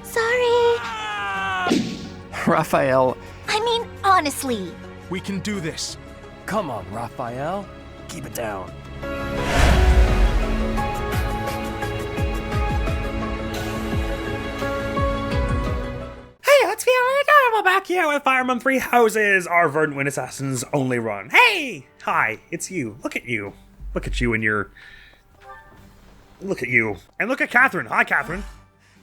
Sorry. Raphael. I mean, honestly. We can do this. Come on, Raphael. Keep it down. Hey, let's feel adorable back here with Fire Emblem Three Houses, our Verdant Wind Assassin's only run. Hey! Hi, it's you. Look at you. Look at you and your... Look at you. And look at Catherine. Hi, Catherine.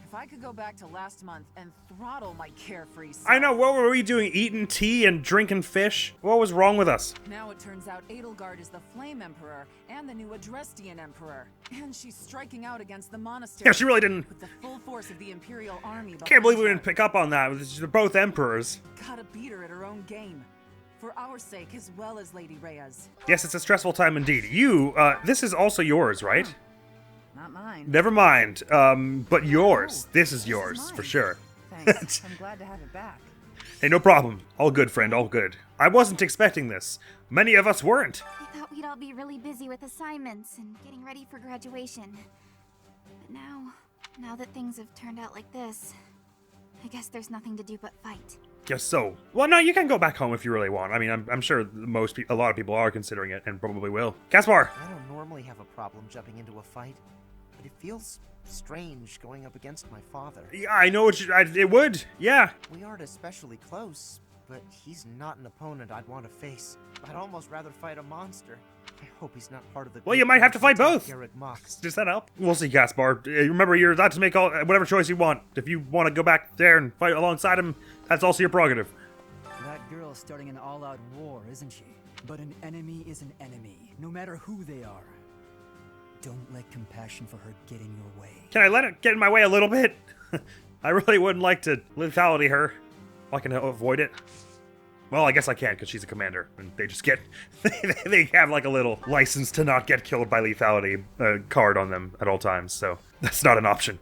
If I could go back to last month and throttle my carefree self. I know, what were we doing? Eating tea and drinking fish? What was wrong with us? Now it turns out Edelgard is the Flame Emperor and the new Adrestian Emperor. And she's striking out against the monastery. Yeah, she really didn't... With the full force of the Imperial Army. Can't believe we didn't pick up on that. They're both emperors. Gotta beat her at her own game. For our sake as well as Lady Rhea's. Yes, it's a stressful time indeed. You, this is also yours, right? Not mine. Never mind. But yours. This is yours, for sure. Thanks. I'm glad to have it back. Hey, no problem. All good, friend, all good. I wasn't expecting this. Many of us weren't. I thought we'd all be really busy with assignments and getting ready for graduation. But now that things have turned out like this, I guess there's nothing to do but fight. Guess so. Well, no, you can go back home if you really want. I mean, I'm sure a lot of people are considering it and probably will. Caspar! I don't normally have a problem jumping into a fight, but it feels strange going up against my father. Yeah, I know it would. Yeah. We aren't especially close, but he's not an opponent I'd want to face. I'd almost rather fight a monster. I hope he's not part of the... Well, you might have to fight both. Garrett mocks. Does that help? We'll see, Caspar. Remember, you're allowed to make whatever choice you want. If you want to go back there and fight alongside him, that's also your prerogative. That girl's starting an all-out war, isn't she? But an enemy is an enemy, no matter who they are. Don't let compassion for her get in your way. Can I let it get in my way a little bit? I really wouldn't like to lethality her. I can avoid it. Well, I guess I can, because she's a commander, and they just get... they have, like, a little license to not get killed by lethality card on them at all times, so that's not an option.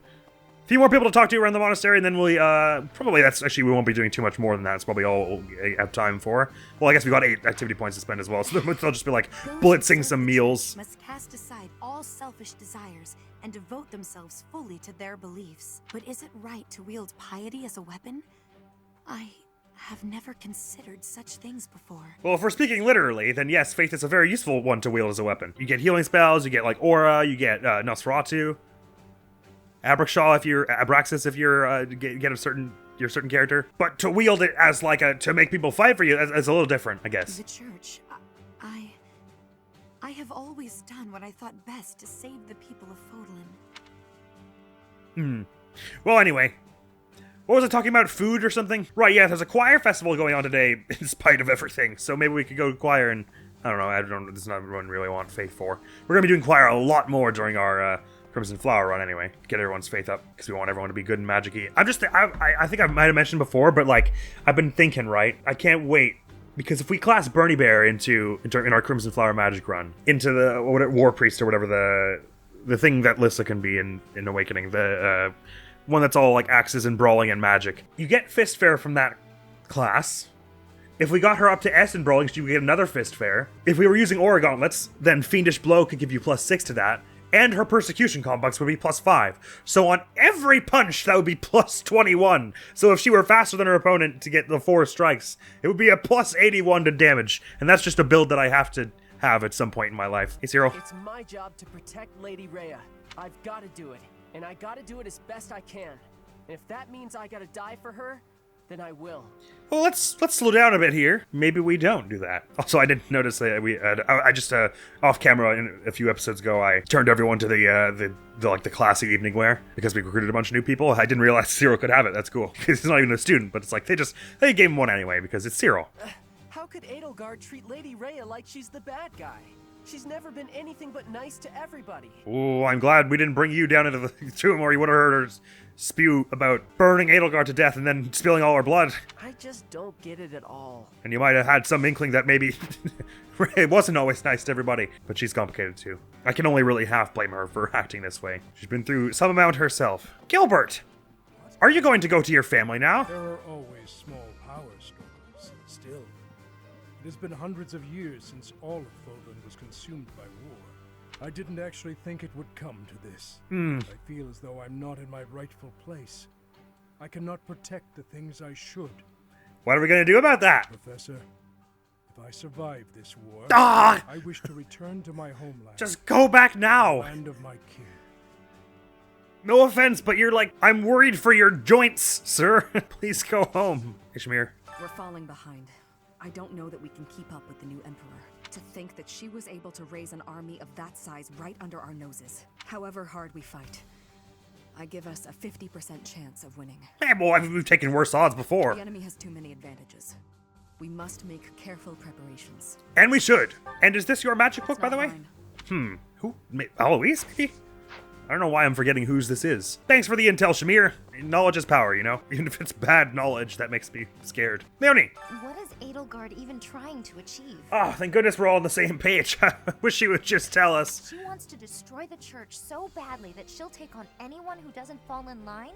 A few more people to talk to around the monastery, and then we we won't be doing too much more than that. It's probably all we have time for. Well, I guess we got 8 activity points to spend as well, so they'll just be, like, blitzing some meals. Must cast aside all selfish desires and devote themselves fully to their beliefs. But is it right to wield piety as a weapon? I have never considered such things before. Well, if we're speaking literally, then yes, faith is a very useful one to wield as a weapon. You get healing spells, you get, like, aura, you get Nosferatu, Abraxas if you're get your certain character. But to wield it as, like, to make people fight for you is a little different, I guess. The church, I have always done what I thought best to save the people of Fodlan. Well, anyway. What was I talking about? Food or something? Right, yeah, there's a choir festival going on today, in spite of everything. So maybe we could go to choir and... I don't know, this is not everyone really want faith for. We're going to be doing choir a lot more during our Crimson Flower run anyway. Get everyone's faith up, because we want everyone to be good and magic-y. I think I might have mentioned before, but, like, I've been thinking, right? I can't wait. Because if we class Bernie Bear in our Crimson Flower magic run, into the War Priest or whatever the thing that Lissa can be in Awakening, the one that's all like axes and brawling and magic. You get Fist Fair from that class. If we got her up to S in brawling, she would get another Fist Fair. If we were using Aura Gauntlets, then Fiendish Blow could give you +6 to that. And her Persecution complex would be +5. So on every punch, that would be +21. So if she were faster than her opponent to get the 4 strikes, it would be a +81 to damage. And that's just a build that I have to have at some point in my life. Hey, Cyril. It's my job to protect Lady Rhea. I've got to do it. And I gotta do it as best I can. And if that means I gotta die for her, then I will. Well, let's slow down a bit here. Maybe we don't do that. Also, I didn't notice that I just off camera a few episodes ago, I turned everyone to the classy evening wear because we recruited a bunch of new people. I didn't realize Cyril could have it. That's cool. He's not even a student, but it's like they gave him one anyway because it's Cyril. How could Edelgard treat Lady Rhea like she's the bad guy? She's never been anything but nice to everybody. Oh, I'm glad we didn't bring you down into the tomb where you would have heard her spew about burning Edelgard to death and then spilling all her blood. I just don't get it at all. And you might have had some inkling that maybe it wasn't always nice to everybody. But she's complicated too. I can only really half blame her for acting this way. She's been through some amount herself. Gilbert! Are you going to go to your family now? There are always small power struggles. Still, it has been hundreds of years since all of Fodlan was consumed by war. I didn't actually think it would come to this. Hmm. I feel as though I'm not in my rightful place. I cannot protect the things I should. What are we gonna do about that? Professor, if I survive this war, Ah! I wish to return to my homeland. Just go back the now. land of my kin. No offense, but you're like, I'm worried for your joints, sir. Please go home. Ishmir. We're falling behind. I don't know that we can keep up with the new Emperor. To think that she was able to raise an army of that size right under our noses. However hard we fight, I give us a 50% chance of winning. Hey, boy, we've taken worse odds before. The enemy has too many advantages. We must make careful preparations. And we should. And is this your magic book, by That's the way? not mine. Who? Eloise, maybe? I don't know why I'm forgetting whose this is. Thanks for the intel, Shamir. Knowledge is power, you know? Even if it's bad knowledge, that makes me scared. Leonie! What is Edelgard even trying to achieve? Oh, thank goodness we're all on the same page. I wish she would just tell us. She wants to destroy the church so badly that she'll take on anyone who doesn't fall in line?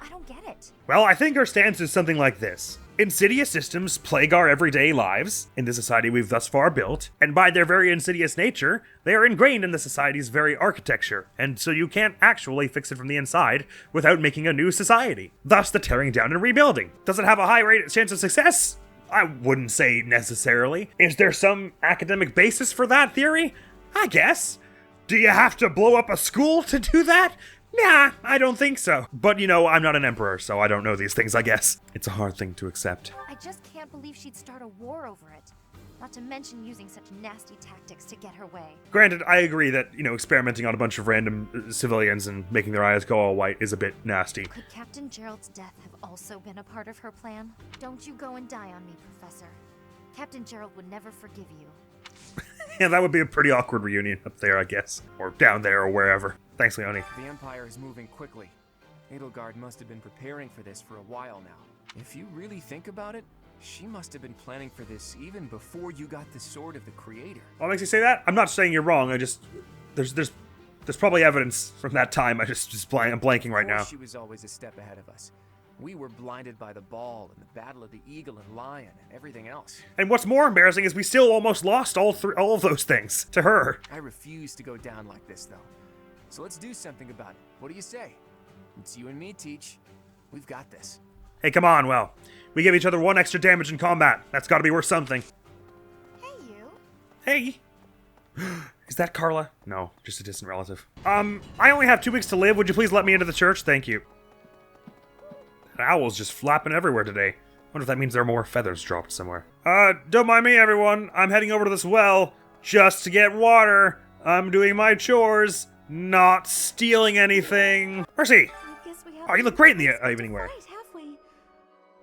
I don't get it. Well, I think her stance is something like this. Insidious systems plague our everyday lives in the society we've thus far built, and by their very insidious nature, they are ingrained in the society's very architecture, and so you can't actually fix it from the inside without making a new society. Thus, the tearing down and rebuilding. Does it have a high rate chance of success? I wouldn't say necessarily. Is there some academic basis for that theory? I guess. Do you have to blow up a school to do that? Nah, I don't think so. But you know, I'm not an emperor, so I don't know these things, I guess. It's a hard thing to accept. I just can't believe she'd start a war over it. Not to mention using such nasty tactics to get her way. Granted, I agree that, you know, experimenting on a bunch of random civilians and making their eyes go all white is a bit nasty. Could Captain Gerald's death have also been a part of her plan? Don't you go and die on me, Professor. Captain Gerald would never forgive you. Yeah, that would be a pretty awkward reunion up there, I guess. Or down there, or wherever. Thanks, Leonie. The Empire is moving quickly. Edelgard must have been preparing for this for a while now. If you really think about it, she must have been planning for this even before you got the Sword of the Creator. What makes you say that? I'm not saying you're wrong, I just... There's probably evidence from that time, I'm blanking right Of course now. She was always a step ahead of us. We were blinded by the ball and the Battle of the Eagle and Lion and everything else. And what's more embarrassing is we still almost lost all of those things to her. I refuse to go down like this, though. So let's do something about it. What do you say? It's you and me, Teach. We've got this. Hey, come on, well. We give each other 1 extra damage in combat. That's gotta be worth something. Hey, you. Hey! Is that Carla? No, just a distant relative. I only have 2 weeks to live. Would you please let me into the church? Thank you. That owl's just flapping everywhere today. Wonder if that means there are more feathers dropped somewhere. Don't mind me, everyone. I'm heading over to this well just to get water. I'm doing my chores, not stealing anything. Mercy! I guess we have Oh, you look great in the evening wear. Right, have we?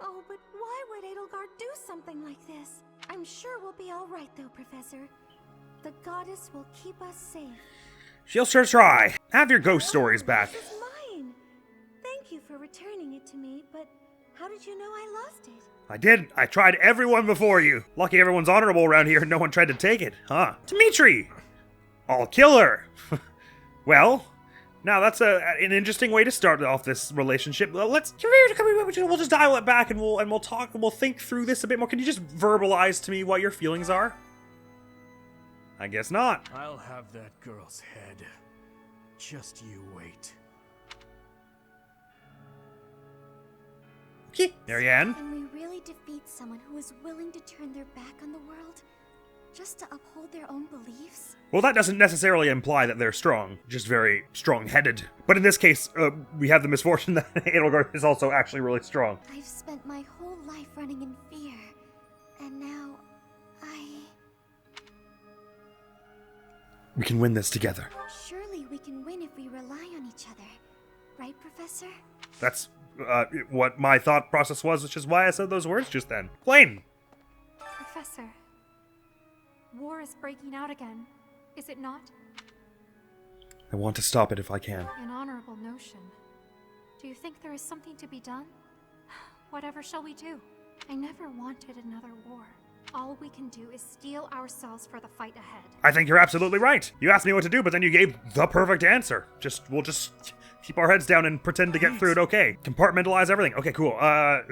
Oh, but why would Edelgard do something like this? I'm sure we'll be all right, though, Professor. The goddess will keep us safe. She'll sure try. Have your ghost stories back. This is mine. Thank you for returning it to me, but how did you know I lost it? I did. I tried everyone before you. Lucky everyone's honorable around here and no one tried to take it, huh? Dimitri! I'll kill her. Well, now that's an interesting way to start off this relationship. Well, let's come here. We'll just dial it back and we'll talk and we'll think through this a bit more. Can you just verbalize to me what your feelings are? I guess not. I'll have that girl's head. Just you wait. Okay, Marianne. Can we really defeat someone who is willing to turn their back on the world just to uphold their own beliefs? Well, that doesn't necessarily imply that they're strong, just very strong-headed. But in this case, we have the misfortune that Edelgard is also actually really strong. I've spent my whole life running in fear, and now We can win this together. surely we can win if we rely on each other. Right, Professor? That's what my thought process was, which is why I said those words just then. Plain. Professor, war is breaking out again, is it not? I want to stop it if I can. An honorable notion. Do you think there is something to be done? Whatever shall we do? I never wanted another war. All we can do is steel ourselves for the fight ahead. I think you're absolutely right. You asked me what to do, but then you gave the perfect answer. We'll just keep our heads down and pretend to get through it okay. Compartmentalize everything. Okay, cool.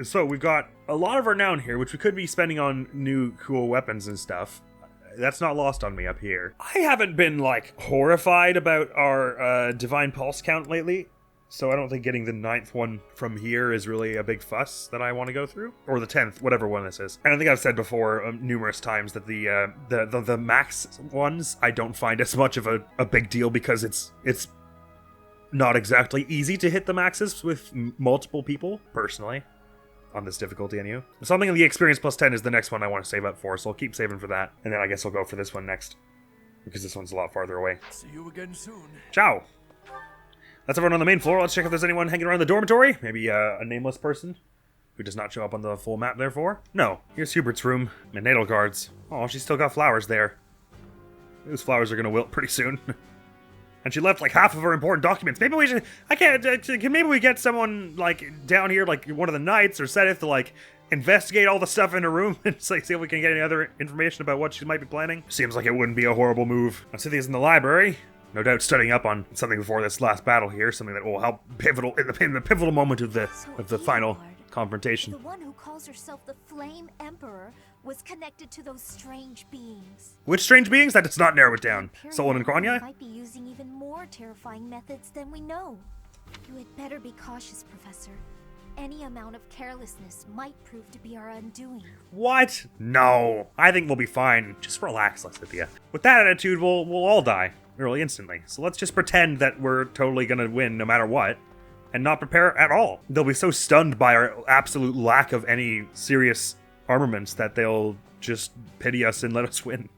So we've got a lot of renown here, which we could be spending on new cool weapons and stuff. That's not lost on me up here. I haven't been, like, horrified about our Divine Pulse count lately. So I don't think getting the 9th one from here is really a big fuss that I want to go through. Or the 10th, whatever one this is. And I think I've said before numerous times that the max ones I don't find as much of a big deal because it's not exactly easy to hit the maxes with multiple people, personally. On this difficulty, anyway. Something in the experience plus 10 is the next one I want to save up for, so I'll keep saving for that. And then I guess I'll go for this one next. Because this one's a lot farther away. See you again soon. Ciao! That's everyone on the main floor. Let's check if there's anyone hanging around the dormitory. Maybe a nameless person who does not show up on the full map, therefore. No. Here's Hubert's room. And natal guards. Oh, she's still got flowers there. Those flowers are going to wilt pretty soon. And she left like half of her important documents. Maybe we should... maybe we get someone like down here, like one of the knights or Sedith to like investigate all the stuff in her room and see if we can get any other information about what she might be planning. Seems like it wouldn't be a horrible move. Cynthia's in the library. No doubt studying up on something before this last battle here, something that will help pivotal in the pivotal moment of the final confrontation. The one who calls herself the Flame Emperor was connected to those strange beings. Which strange beings? That does not narrow it down. Solon and Grania? Might be using even more terrifying methods than we know. You had better be cautious, Professor. Any amount of carelessness might prove to be our undoing. What? No. I think we'll be fine. Just relax, Cynthia. With that attitude, we'll all die. Really instantly. So let's just pretend that we're totally gonna win no matter what, and not prepare at all. They'll be so stunned by our absolute lack of any serious armaments that they'll just pity us and let us win.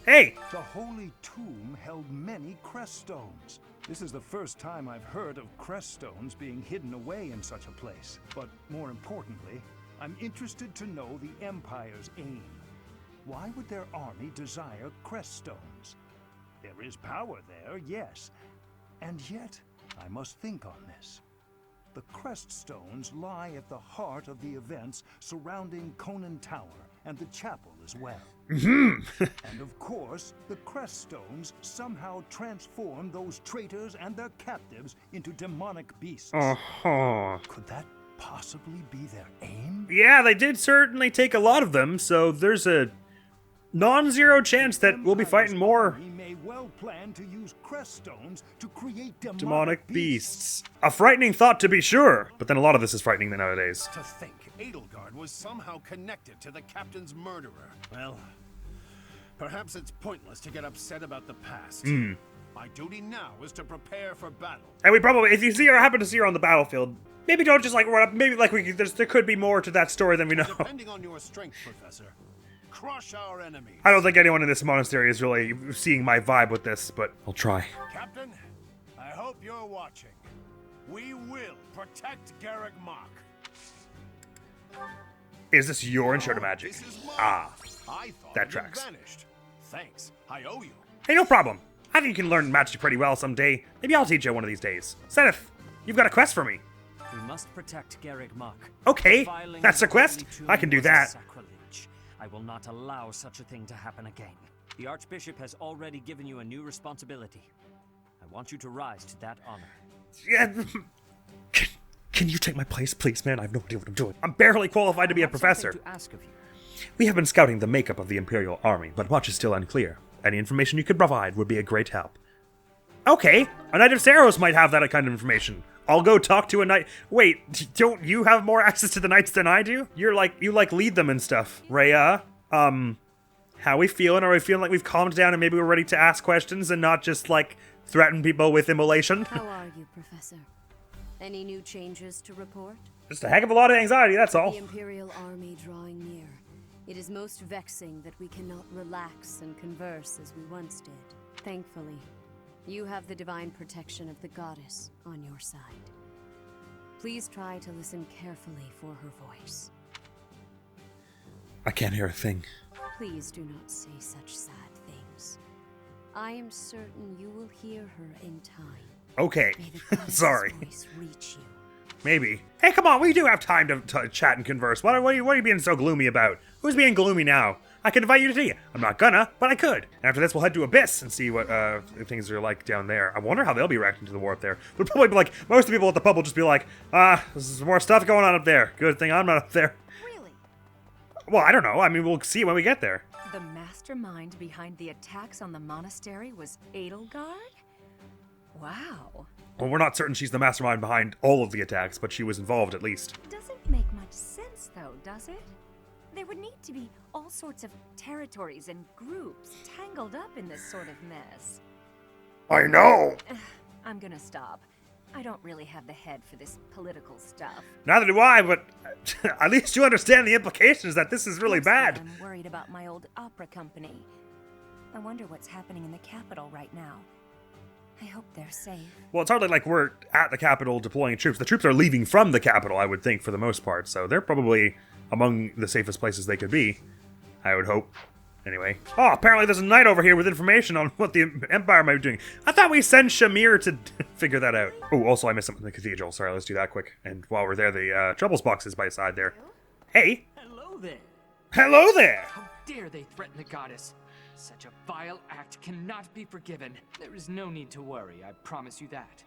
Hey! The Holy Tomb held many crest stones. This is the first time I've heard of crest stones being hidden away in such a place. But more importantly, I'm interested to know the Empire's aim. Why would their army desire crest stones? There is power there, yes. And yet, I must think on this. The crest stones lie at the heart of the events surrounding Conan Tower and the chapel as well. And of course, the crest stones somehow transform those traitors and their captives into demonic beasts. Could that possibly be their aim? Yeah, they did certainly take a lot of them, so there's a non-zero chance that we'll be fighting more may well plan to use crest stones to create demonic beasts. A frightening thought, to be sure, but then a lot of this is frightening nowadays. To think Edelgard was somehow connected to the captain's murderer. Well, perhaps it's pointless to get upset about the past. My duty now is to prepare for battle. And we probably, if you see her, happen to see her on the battlefield, maybe don't just like run up. Maybe like there could be more to that story than we know. Depending on your strength, Professor. Crush our enemies. I don't think anyone in this monastery is really seeing my vibe with this, but I'll try. Captain, I hope you're watching. We will protect Garrick Mach. Is this your intro to magic? I thought that tracks. Vanished. Thanks, I owe you. Hey, no problem. I think you can learn magic pretty well someday. Maybe I'll teach you one of these days. Zenith, you've got a quest for me. We must protect Garrick Mach. Okay, that's a quest. I can do that. I will not allow such a thing to happen again. The Archbishop has already given you a new responsibility. I want you to rise to that honor. Yeah. Can you take my place, please, man? I have no idea what I'm doing. I'm barely qualified to be a professor. To ask of you. We have been scouting the makeup of the Imperial Army, but much is still unclear. Any information you could provide would be a great help. Okay, a Knight of Saros might have that kind of information. I'll go talk to a knight. Wait, don't you have more access to the knights than I do? You lead them and stuff. Rhea, how we feeling? Are we feeling like we've calmed down and maybe we're ready to ask questions and not just like threaten people with immolation? How are you, Professor? Any new changes to report? Just a heck of a lot of anxiety, that's all. The Imperial Army drawing near. It is most vexing that we cannot relax and converse as we once did. Thankfully, you have the divine protection of the goddess on your side. Please try to listen carefully for her voice. I can't hear a thing. Please do not say such sad things. I am certain you will hear her in time. Okay, sorry. Voice reach you. Maybe. Hey, come on, we do have time to chat and converse. What are you being so gloomy about? Who's being gloomy now? I could invite you to tea. I'm not gonna, but I could. And after this, we'll head to Abyss and see what things are like down there. I wonder how they'll be reacting to the war up there. They'll probably be like, most of the people at the pub will just be like, there's more stuff going on up there. Good thing I'm not up there. Really? Well, I don't know. I mean, we'll see when we get there. The mastermind behind the attacks on the monastery was Edelgard? Wow. Well, we're not certain she's the mastermind behind all of the attacks, but she was involved at least. Doesn't make much sense, though, does it? There would need to be all sorts of territories and groups tangled up in this sort of mess. I know! I'm gonna stop. I don't really have the head for this political stuff. Neither do I, but at least you understand the implications that this is really Mostly bad. I'm worried about my old opera company. I wonder what's happening in the capital right now. I hope they're safe. Well, it's hardly like we're at the capital deploying troops. The troops are leaving from the capital, I would think, for the most part. So they're probably among the safest places they could be, I would hope. Anyway. Oh, apparently there's a knight over here with information on what the Empire might be doing. I thought we sent Shamir to figure that out. Oh, also I missed something in the cathedral. Sorry, let's do that quick. And while we're there, the troubles box is by the side there. Hey! Hello there! Hello there! How dare they threaten the goddess? Such a vile act cannot be forgiven. There is no need to worry, I promise you that.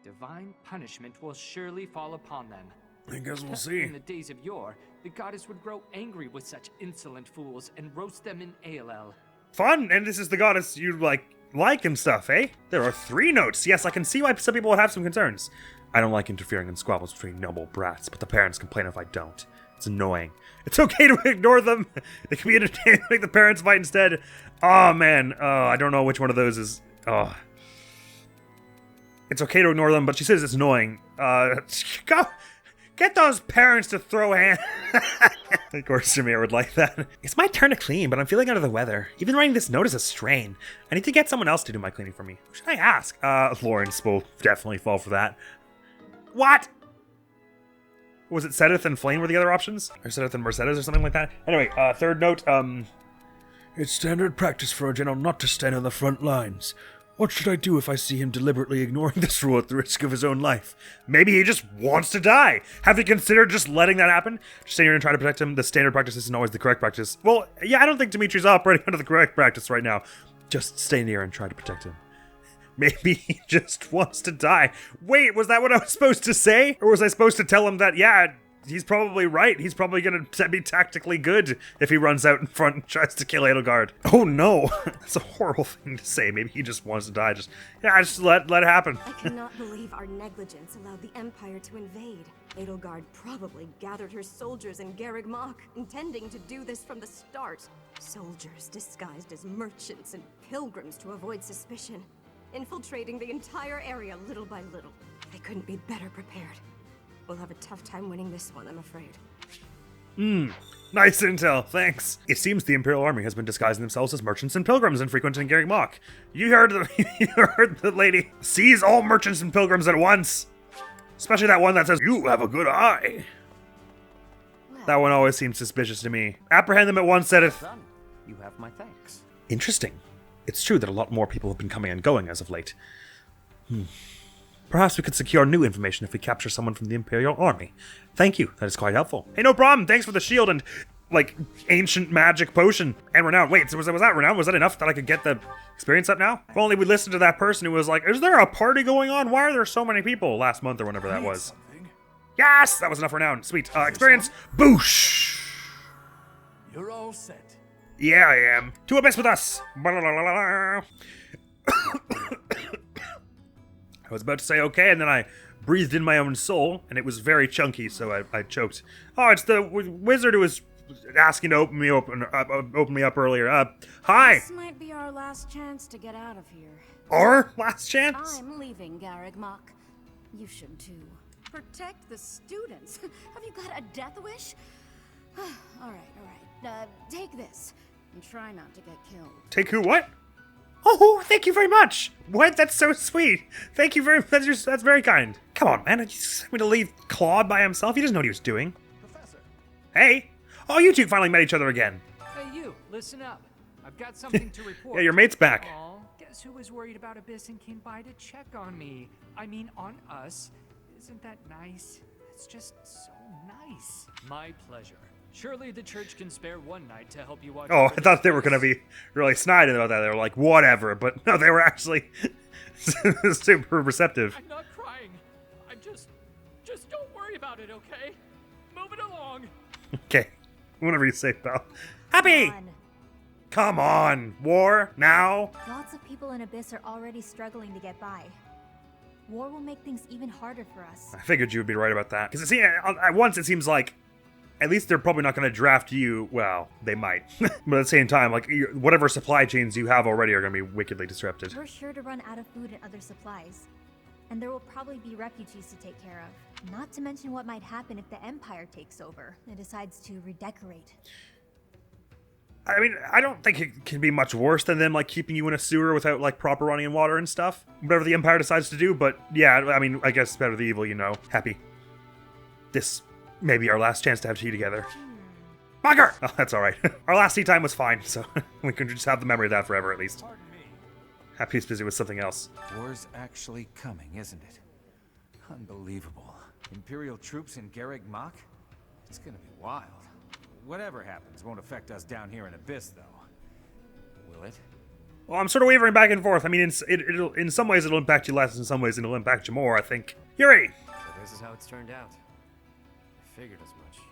Divine punishment will surely fall upon them. I guess we'll see. In the days of yore, the goddess would grow angry with such insolent fools and roast them in ALL. Fun! And this is the goddess you like and stuff, eh? There are 3 notes. Yes, I can see why some people would have some concerns. I don't like interfering in squabbles between noble brats, but the parents complain if I don't. It's annoying. It's okay to ignore them. It can be entertaining to make the parents fight instead. Oh, man. I don't know which one of those is... Oh. It's okay to ignore them, but she says it's annoying. Go... Get those parents to throw hands. Of course, Shamir would like that. It's my turn to clean, but I'm feeling under the weather. Even writing this note is a strain. I need to get someone else to do my cleaning for me. Who should I ask? Lawrence will definitely fall for that. What? Was it Sedith and Flame were the other options? Or Sedith and Mercedes or something like that? Anyway, third note, It's standard practice for a general not to stand on the front lines. What should I do if I see him deliberately ignoring this rule at the risk of his own life? Maybe he just wants to die. Have you considered just letting that happen? Just saying you're going to try to protect him. The standard practice isn't always the correct practice. Well, yeah, I don't think Dimitri's operating under the correct practice right now. Just stay near and try to protect him. Maybe he just wants to die. Wait, was that what I was supposed to say? Or was I supposed to tell him that, yeah, he's probably right. He's probably going to be tactically good if he runs out in front and tries to kill Edelgard. Oh no, that's a horrible thing to say. Maybe he just wants to die. Just let it happen. I cannot believe our negligence allowed the Empire to invade. Edelgard probably gathered her soldiers in Garreg Mach, intending to do this from the start. Soldiers disguised as merchants and pilgrims to avoid suspicion, infiltrating the entire area little by little. They couldn't be better prepared. We'll have a tough time winning this one, I'm afraid. Nice intel, thanks. It seems the Imperial Army has been disguising themselves as merchants and pilgrims and frequenting Garreg Mach. You heard the lady. Seize all merchants and pilgrims at once. Especially that one that says, "You have a good eye." Well, that one always seems suspicious to me. Apprehend them at once, Sedith. Done. You have my thanks. Interesting. It's true that a lot more people have been coming and going as of late. Perhaps we could secure new information if we capture someone from the Imperial Army. Thank you. That is quite helpful. Hey, no problem. Thanks for the shield and, like, ancient magic potion. And renown. Wait, so was that renown? Was that enough that I could get the experience up now? If only we listened to that person who was like, is there a party going on? Why are there so many people? Last month or whenever that was. Yes! That was enough renown. Sweet. Experience. Boosh! You're all set. Yeah, I am. To Abyss with us! I was about to say okay, and then I breathed in my own soul, and it was very chunky, so I choked. Oh, it's the wizard who was asking to open me up earlier. Hi! This might be our last chance to get out of here. Our last chance? I'm leaving Garreg Mach. You should too. Protect the students. Have you got a death wish? all right. Take this, and try not to get killed. Take who, what? Oh, thank you very much. What? That's so sweet. Thank you very much. That's very kind. Come on, man. You expect me to leave Claude by himself? He doesn't know what he was doing. Professor. Hey. Oh, you two finally met each other again. Hey, you. Listen up. I've got something to report. Yeah, your mate's back. Aw, guess who was worried about Abyss and came by to check on me? I mean, on us. Isn't that nice? It's just so nice. My pleasure. Surely the church can spare one night to help you watch. Oh, I thought they were going to be really snide about that. They were like, whatever. But no, they were actually super receptive. I'm not crying. I just don't worry about it, okay? Move it along. Okay. Whatever you say, pal. Happy! Come on, war now? Lots of people in Abyss are already struggling to get by. War will make things even harder for us. I figured you would be right about that. Because at once it seems like, at least they're probably not going to draft you. Well, they might. But at the same time, like, whatever supply chains you have already are going to be wickedly disrupted. We're sure to run out of food and other supplies. And there will probably be refugees to take care of. Not to mention what might happen if the Empire takes over and decides to redecorate. I mean, I don't think it can be much worse than them, like, keeping you in a sewer without, like, proper running and water and stuff. Whatever the Empire decides to do, but yeah, I mean, I guess better the evil, you know. Happy. This may be our last chance to have tea together. Bunker! Oh, that's alright. Our last tea time was fine, so we can just have the memory of that forever, at least. Happy's busy with something else. War's actually coming, isn't it? Unbelievable. Imperial troops in Garreg Mach? It's gonna be wild. Whatever happens won't affect us down here in Abyss, though. Will it? Well, I'm sort of wavering back and forth. I mean, it'll in some ways it'll impact you less, in some ways it'll impact you more, I think. Yuri! So this is how it's turned out. I figured as much.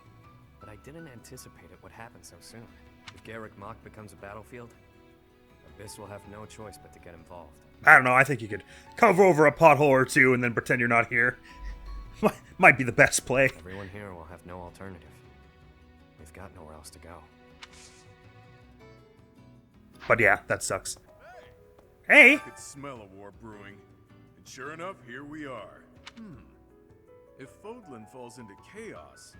But I didn't anticipate it would happen so soon. If Garreg Mach becomes a battlefield, Abyss will have no choice but to get involved. I don't know, I think you could cover over a pothole or two and then pretend you're not here. Might be the best play. Everyone here will have no alternative. We've got nowhere else to go. But yeah, that sucks. Hey! I could smell a war brewing. And sure enough, here we are. If Fodlan falls into chaos,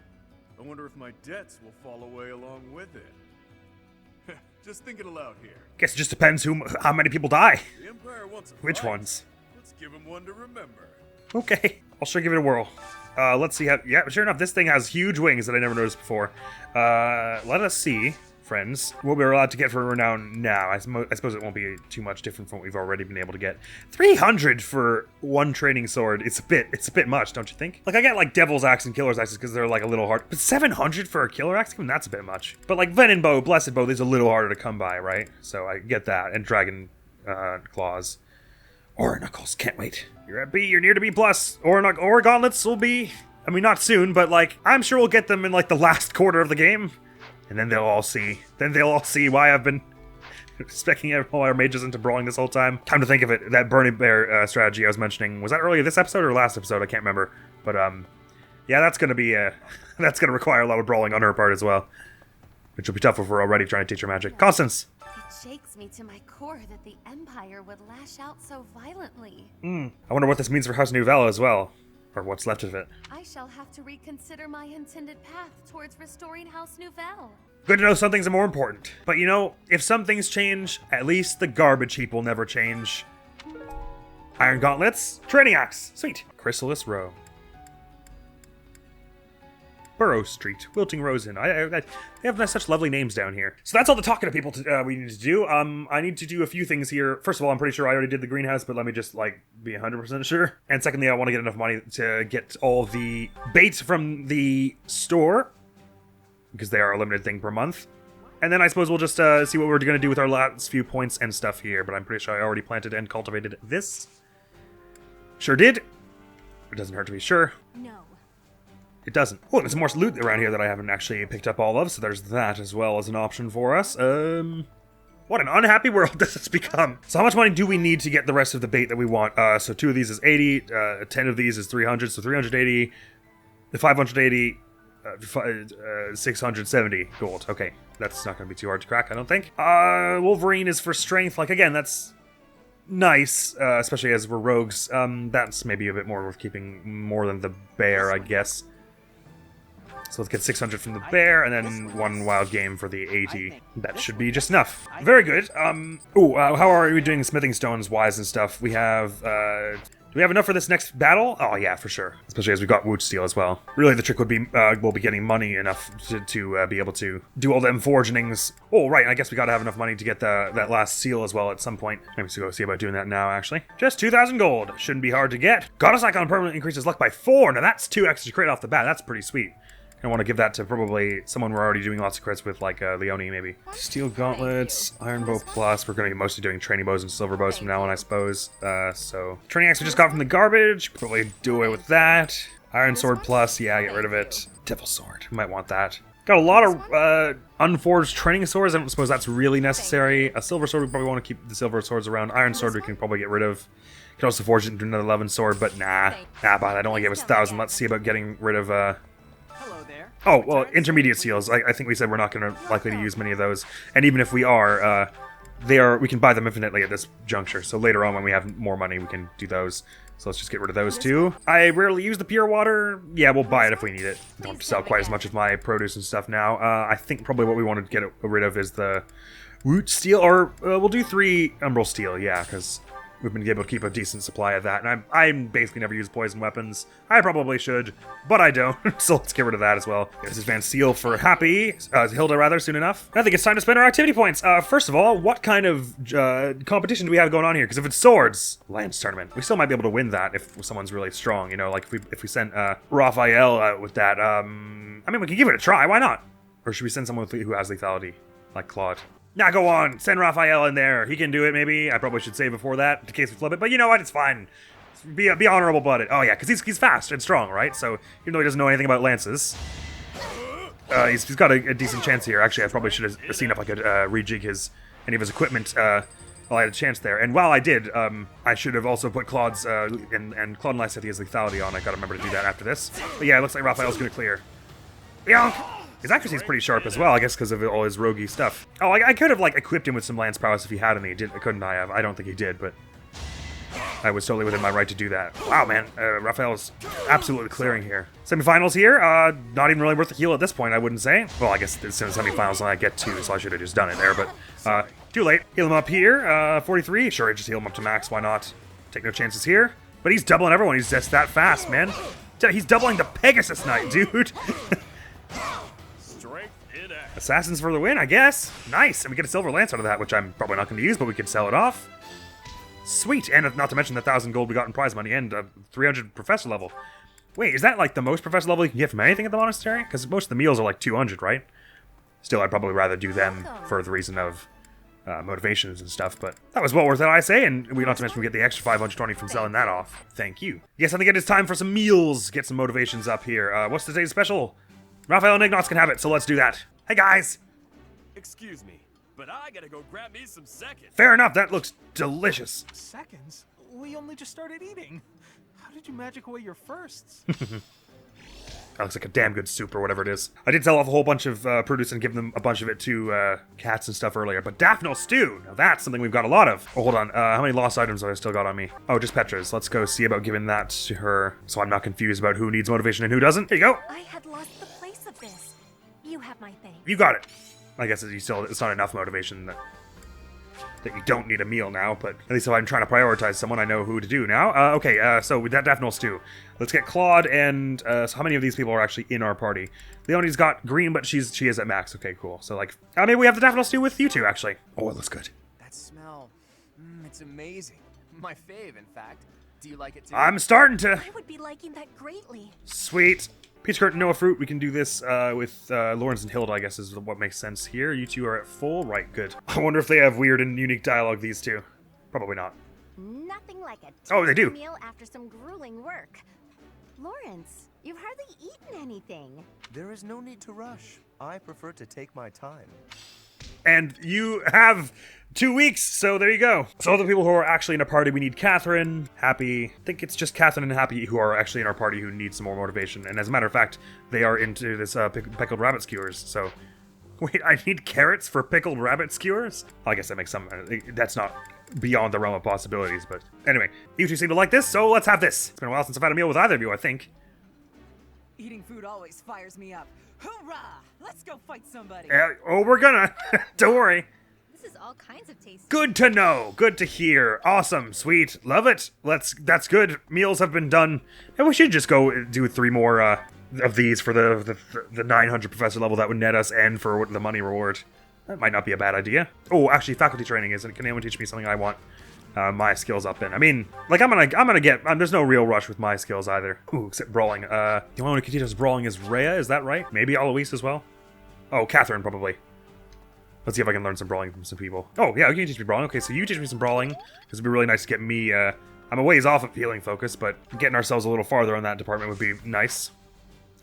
I wonder if my debts will fall away along with it. Just thinking aloud here. Guess it just depends how many people die. The Empire wants a Which fight. ones? Let's give him one to remember. Okay, I'll sure give it a whirl. Let's see how... Yeah, sure enough, this thing has huge wings that I never noticed before. Let us see, friends, what we're allowed to get for renown now. I suppose it won't be too much different from what we've already been able to get. 300 for one training sword. It's a bit much, don't you think? Like, I get, like, Devil's Axe and Killer's Axes because they're, like, a little hard. But 700 for a Killer Axe? Even that's a bit much. But, like, Venom Bow, Blessed Bow, these are a little harder to come by, right? So I get that. And Dragon Claws. Or Knuckles, can't wait. You're at B, you're near to B+. Or Gauntlets will be... I mean, not soon, but, like, I'm sure we'll get them in, like, the last quarter of the game. And then they'll all see. Then they'll all see why I've been specking all our mages into brawling this whole time. Time to think of it. That Burning Bear strategy I was mentioning, was that earlier this episode or last episode? I can't remember. But, yeah, that's gonna be, that's gonna require a lot of brawling on her part as well. Which will be tough if we're already trying to teach her magic. Constance! It shakes me to my core that the Empire would lash out so violently. I wonder what this means for House Nouvelle as well. Or what's left of it. I shall have to reconsider my intended path towards restoring House Nouvelle. Good to know some things are more important. But you know, if some things change, at least the garbage heap will never change. Iron Gauntlets, Training Axe, sweet. Chrysalis Row. Burrow Street, Wilting Rose Inn. They have such lovely names down here. So that's all the talking to people we need to do. I need to do a few things here. First of all, I'm pretty sure I already did the greenhouse, but let me just, like, be 100% sure. And secondly, I want to get enough money to get all the bait from the store, because they are a limited thing per month. And then I suppose we'll just see what we're going to do with our last few points and stuff here, but I'm pretty sure I already planted and cultivated this. Sure did. It doesn't hurt to be sure. No. It doesn't. Oh, there's more loot around here that I haven't actually picked up all of, so there's that as well as an option for us. What an unhappy world this has become. So how much money do we need to get the rest of the bait that we want? So 2 of these is 80, 10 of these is 300, so 380, 580, 670 gold. Okay, that's not going to be too hard to crack, I don't think. Wolverine is for strength. Like, again, that's nice, especially as we're rogues. That's maybe a bit more worth keeping more than the bear, I guess. So let's get 600 from the bear, and then 1 wild game for the 80. That should be just enough. Very good. How are we doing smithing stones wise and stuff? We have, do we have enough for this next battle? Oh yeah, for sure. Especially as we got Woot Steel as well. Really the trick would be, we'll be getting money enough to be able to do all them forgings. Oh right, I guess we gotta have enough money to get that last seal as well at some point. Maybe we'll go see about doing that now, actually. Just 2,000 gold. Shouldn't be hard to get. Goddess Icon permanently increases luck by 4. Now that's 2 extra crit off the bat. That's pretty sweet. I want to give that to probably someone we're already doing lots of crits with, like Leone, maybe. Steel Gauntlets, Iron Bow Plus. We're going to be mostly doing training bows and silver bows from now on, I suppose. So, Training Axe we just got from the garbage. Probably do away with that. Iron Sword Plus, yeah, get rid of it. Devil Sword, might want that. Got a lot of unforged training swords. I don't suppose that's really necessary. A silver sword, we probably want to keep the silver swords around. Iron sword we can probably get rid of. Can also forge it into another 11 sword, but nah. But that only gave us 1,000. Let's see about getting rid of, oh, well, intermediate seals. I think we said we're not going to likely to use many of those. And even if we are, we can buy them infinitely at this juncture. So later on when we have more money, we can do those. So let's just get rid of those two. I rarely use the pure water. Yeah, we'll buy it if we need it. Don't have to sell quite as much of my produce and stuff now. I think probably what we want to get rid of is the root steel, or we'll do 3 emerald steel, yeah, because we've been able to keep a decent supply of that. And I basically never use poison weapons. I probably should, but I don't. So let's get rid of that as well. This is Van Seal for Hilda rather, soon enough. I think it's time to spend our activity points. First of all, what kind of competition do we have going on here? Because if it's swords, Lance tournament, we still might be able to win that if someone's really strong. You know, like if we sent Raphael out with that. I mean, we can give it a try. Why not? Or should we send someone who has lethality, like Claude? Now go on, send Raphael in there. He can do it, maybe. I probably should say before that, in case we flip it. But you know what? It's fine. Be honorable about it. Oh yeah, because he's fast and strong, right? So even though he doesn't know anything about lances, he's got a decent chance here. Actually, I probably should have seen if I could rejig any of his equipment while I had a chance there. And while I did, I should have also put Claude's and Claude and Lysith has lethality on. I gotta remember to do that after this. But yeah, it looks like Raphael's gonna clear. Yonk! His accuracy is pretty sharp as well, I guess, because of all his roguey stuff. Oh, I could have, like, equipped him with some lance prowess if he had any. Couldn't I have? I don't think he did, but I was totally within my right to do that. Wow, man. Raphael's absolutely clearing here. Semifinals here. Not even really worth the heal at this point, I wouldn't say. Well, I guess it's in the semifinals and I get 2, so I should have just done it there, but too late. Heal him up here. 43. Sure, just heal him up to max. Why not? Take no chances here. But he's doubling everyone. He's just that fast, man. He's doubling the Pegasus Knight, dude. Assassins for the win, I guess. Nice, and we get a silver lance out of that, which I'm probably not going to use, but we could sell it off. Sweet, and not to mention the 1,000 gold we got in prize money and 300 professor level. Wait, is that like the most professor level you can get from anything at the monastery? Because most of the meals are like 200, right? Still, I'd probably rather do them for the reason of motivations and stuff, but that was well worth it, I say, and we not to mention we get the extra 520 from selling that off. Thank you. Yes, I think it is time for some meals. Get some motivations up here. What's today's special? Raphael and Ignots can have it, so let's do that. Hey guys! Excuse me, but I gotta go grab me some seconds. Fair enough, that looks delicious. Seconds? We only just started eating. How did you magic away your firsts? That looks like a damn good soup or whatever it is. I did sell off a whole bunch of produce and give them a bunch of it to cats and stuff earlier, but Daphne stew, now that's something we've got a lot of. Oh, hold on, how many lost items have I still got on me? Oh, just Petra's. Let's go see about giving that to her, so I'm not confused about who needs motivation and who doesn't. Here you go. I had lost the place of this. You have my thing. You got it. I guess it's not enough motivation that you don't need a meal now, but at least if I'm trying to prioritize someone, I know who to do now. Okay, so with that Daphne stew, let's get Claude and, so how many of these people are actually in our party? Leonie's got green, but she is at max. Okay, cool. So like, maybe we have the Daphne stew with you two, actually. Oh, it looks good. That smell, it's amazing. My fave, in fact. Do you like it too? I'm starting to. I would be liking that greatly. Sweet. Peach curtain, Noah fruit. We can do this with Lawrence and Hilda, I guess, is what makes sense here. You two are at full. Right, good. I wonder if they have weird and unique dialogue, these two. Probably not. Nothing like a oh, they do. meal after some grueling work. Lawrence, you've hardly eaten anything. There is no need to rush. I prefer to take my time. And you have 2 weeks, so there you go. So all the people who are actually in a party, we need Catherine, Happy. I think it's just Catherine and Happy who are actually in our party who need some more motivation. And as a matter of fact, they are into this pickled rabbit skewers. So, wait, I need carrots for pickled rabbit skewers? I guess that makes some, that's not beyond the realm of possibilities, but anyway. You two seem to like this, so let's have this. It's been a while since I've had a meal with either of you, I think. Eating food always fires me up. Hoorah! Let's go fight somebody. Oh, we're gonna. Don't worry. This is all kinds of tasty. Good to know. Good to hear. Awesome. Sweet. Love it. That's good. Meals have been done. And we should just go do 3 more of these for the 900 professor level. That would net us and for the money reward. That might not be a bad idea. Oh, actually, faculty training isn't. Can anyone teach me something I want my skills up in? I mean, like I'm gonna get. There's no real rush with my skills either. Ooh, except brawling. The only one who can teach us brawling is Rhea. Is that right? Maybe Eloise as well. Oh, Catherine probably. Let's see if I can learn some brawling from some people. Oh yeah, you can teach me brawling. Okay, so you teach me some brawling because it'd be really nice to get me. I'm a ways off of healing focus, but getting ourselves a little farther on that department would be nice.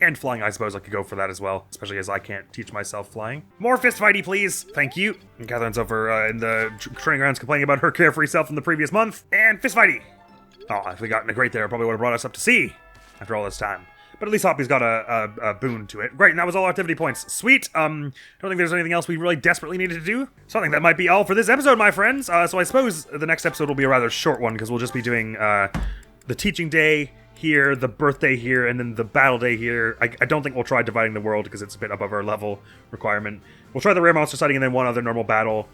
And flying, I suppose I could go for that as well, especially as I can't teach myself flying. More fist fighty, please. Thank you. And Catherine's over in the training grounds complaining about her carefree self from the previous month. And fist fighty. Oh, if we gotten a great there, probably would have brought us up to sea after all this time. But at least Hoppy's got a boon to it. Great, and that was all activity points. Sweet. Don't think there's anything else we really desperately needed to do. So I think that might be all for this episode, my friends. So I suppose the next episode will be a rather short one, because we'll just be doing the teaching day here, the birthday here, and then the battle day here. I don't think we'll try dividing the world, because it's a bit above our level requirement. We'll try the rare monster sighting and then one other normal battle.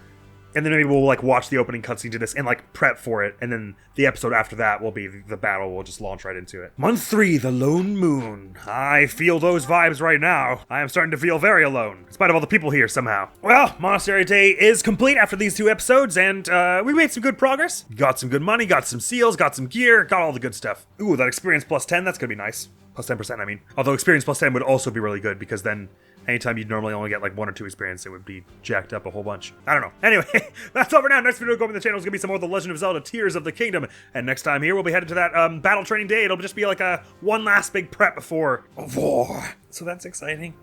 And then maybe we'll, like, watch the opening cutscene to this and, like, prep for it. And then the episode after that will be the battle. We'll just launch right into it. Month 3, the Lone Moon. I feel those vibes right now. I am starting to feel very alone, in spite of all the people here somehow. Well, Monastery Day is complete after these 2 episodes, and we made some good progress. Got some good money, got some seals, got some gear, got all the good stuff. Ooh, that experience plus 10, that's gonna be nice. Plus 10%, I mean. Although experience plus 10 would also be really good, because then anytime you'd normally only get like 1 or 2 experience, it would be jacked up a whole bunch. I don't know. Anyway, that's all for now. Next video going on the channel is going to be some more of The Legend of Zelda Tears of the Kingdom. And next time here, we'll be headed to that battle training day. It'll just be like a one last big prep before war. So that's exciting.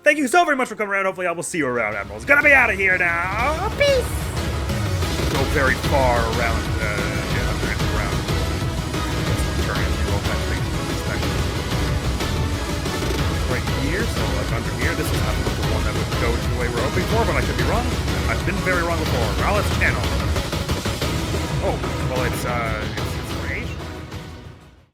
Thank you so very much for coming around. Hopefully I will see you around, Admirals. Gonna be out of here now. Peace! Go very far around, around. Turning and do all kinds of things. Right here, so like under here, this is not the one that would go the way we're hoping for, but I could be wrong. I've been very wrong before. Now let's channel. Oh, well it's